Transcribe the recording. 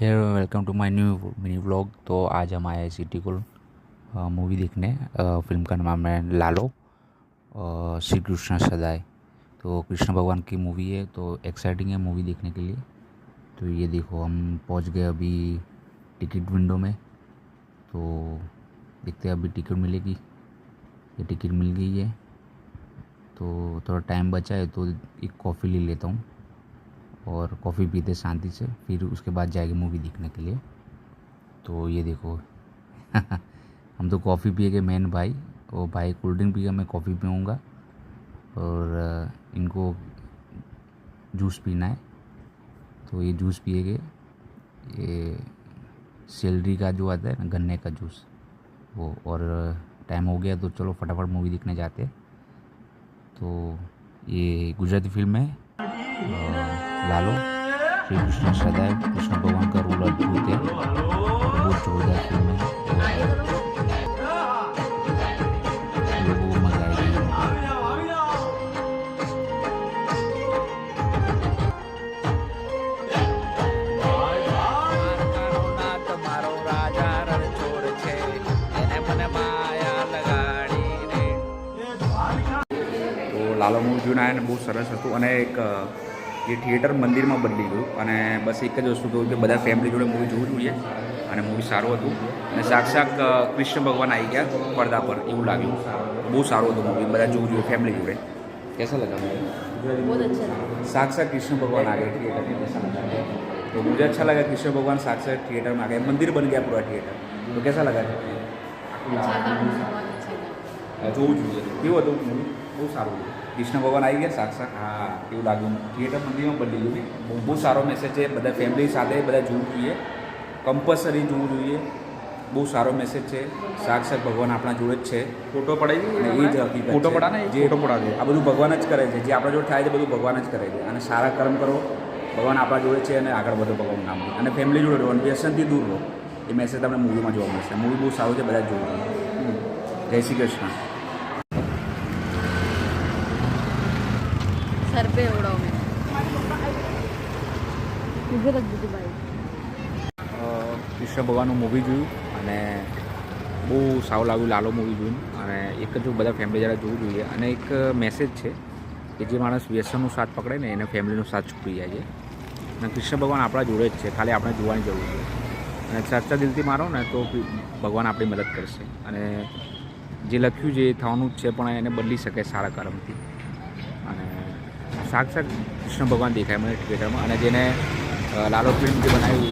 Hair welcome to my new mini vlog. तो आज हम आए हैं सिटी गोल्ड मूवी देखने। फिल्म का नाम है लालो, श्री कृष्ण सदाए। तो कृष्ण भगवान की मूवी है, तो एक्साइटिंग है मूवी देखने के लिए। तो ये देखो, हम पहुंच गए अभी टिकट विंडो में। तो देखते हैं अभी टिकट मिलेगी। ये टिकट मिल गई है, तो थोड़ा टाइम बचा है तो एक कॉफ़ी ले लेता हूँ और कॉफ़ी पीते शांति से, फिर उसके बाद जाएगी मूवी देखने के लिए। तो ये देखो हम तो कॉफ़ी पिएंगे मेन भाई, और भाई कोल्ड ड्रिंक पिएगा, मैं कॉफ़ी पीऊँगा। और इनको जूस पीना है, तो ये जूस पिएंगे। ये सेलरी का जो आता है ना, गन्ने का जूस, वो। और टाइम हो गया तो चलो फटाफट मूवी देखने जाते हैं। तो ये गुजराती फिल्म है लालो, श्री कृष्ण सदाए। कृष्ण भगवान का रोल अद्भुत है, बहुत जोरदार फिल्म है। लोगों को मजा आएगी। તો લાલો મૂવી જોઈને આવ્યા ને બહુ સરસ હતું, અને એક એ થિયેટર મંદિરમાં બદલી ગયું, અને બસ એક જ વસ્તુ કહું કે બધા ફેમિલી જોડે મૂવી જોવું જોઈએ, અને મૂવી સારું હતું. અને સાક્ષાત કૃષ્ણ ભગવાન આવી ગયા પડદા પર એવું લાગ્યું. બહુ સારું હતું મૂવી, બધા જોવું જોઈએ ફેમિલી જોડે. कैसा लगा मुझे? बहुत अच्छा लगा। साक्षात कृष्ण भगवान आ गए थिएटर में, कैसा लगा? तो मुझे अच्छा लगा, कृष्ण भगवान साक्षात थिएटर में आ गए, मंदिर बन गया पूरा थिएटर. तो कैसा लगा? જોવું જોઈએ. કેવું હતું મૂવી? બહુ સારું હતું. કૃષ્ણ ભગવાન આવી ગયા સાક્ષાત, હા એવું લાગ્યું. થિયેટર મંદિરમાં બદલી ગયું. બહુ સારો મેસેજ છે, બધા ફેમિલી સાથે બધા જોવું જોઈએ, કમ્પલસરી જોવું જોઈએ. બહુ સારો મેસેજ છે. સાક્ષાત ભગવાન આપણા જોડે જ છે. ફોટો પડાવી અને એ જ હકીકત ફોટો પડાને, જે ફોટો પડાવે આ બધું ભગવાન જ કરે છે. જે આપણા જોડે થાય છે બધું ભગવાન જ કરે છે. અને સારા કર્મ કરો, ભગવાન આપણા જોડે છે, અને આગળ વધો ભગવાન નામ. અને ફેમિલી જોડે રહો, વ્યસનથી દૂર રહો. એ મેસેજ તમને મૂવીમાં જોવા મળશે. મૂવી બહુ સારું છે, બધા જોવું. જય શ્રી કૃષ્ણ. सर पे उड़ाओ मैं इधर रख दीजिए भाई। કૃષ્ણ ભગવાનનું મૂવી જોયું અને બહુ સારું લાગ્યું. લાલો મૂવી જોયું, અને એક જ બધા ફેમિલી જરા જોવું જોઈએ. અને એક મેસેજ છે કે જે માણસ વ્યસનનો સાથ પકડે ને એને ફેમિલીનો સાથ છૂટી જાય છે. અને કૃષ્ણ ભગવાન આપણા જોડે જ છે, ખાલી આપણે જોવાની જરૂર છે. અને સાચા દિલથી મારો ને તો ભગવાન આપણી મદદ કરશે. અને જે લખ્યું છે એ થવાનું જ છે, પણ એને બદલી શકે સારા કર્મથી. અને સાક્ષાત કૃષ્ણ ભગવાન દેખાય મને થિયેટરમાં. અને જેને લાલો ફિલ્મ જે બનાવી